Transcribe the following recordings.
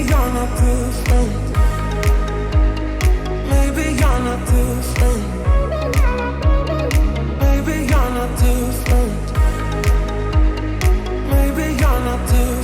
you're not different. Maybe you're not different. Maybe you're not different. Maybe you're not different.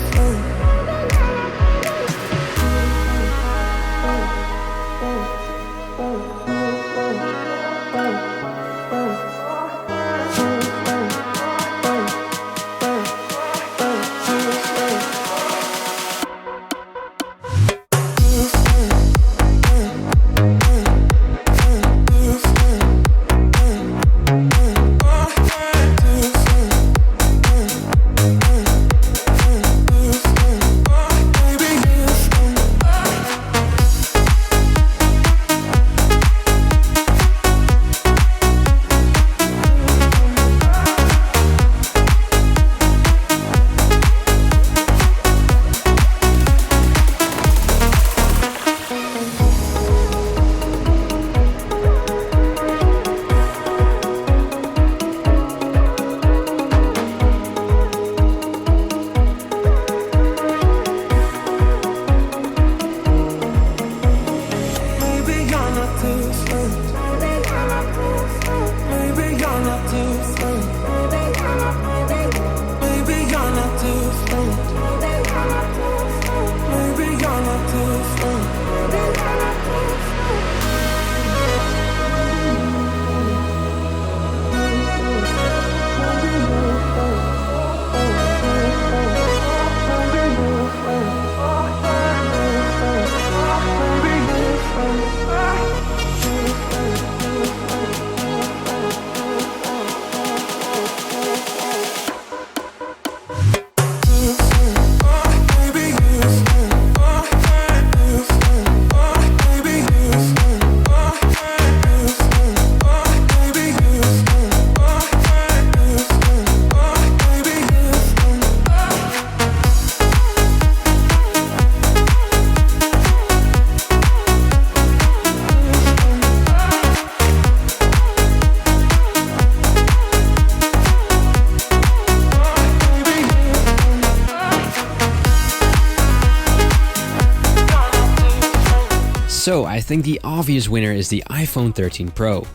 So I think the obvious winner is the iPhone 13 Pro,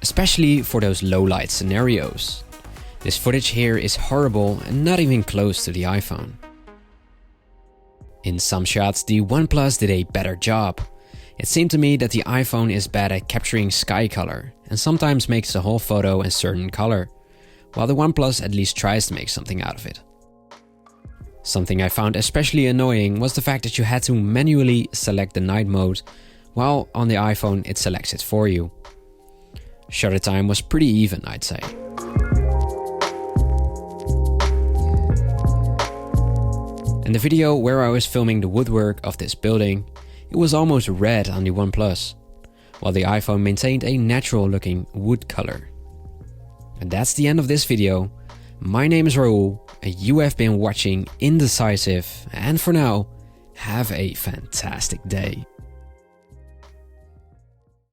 especially for those low light scenarios. This footage here is horrible and not even close to the iPhone. In some shots, the Oneplus did a better job. It seemed to me that the iPhone is bad at capturing sky color and sometimes makes the whole photo a certain color, while the Oneplus at least tries to make something out of it. Something I found especially annoying was the fact that you had to manually select the night mode, while on the iPhone it selects it for you. Shutter time was pretty even, I'd say. In the video where I was filming the woodwork of this building, it was almost red on the Oneplus, while the iPhone maintained a natural looking wood color. And that's the end of this video. My name is Raoul, and you have been watching Indecisive, and for now, have a fantastic day.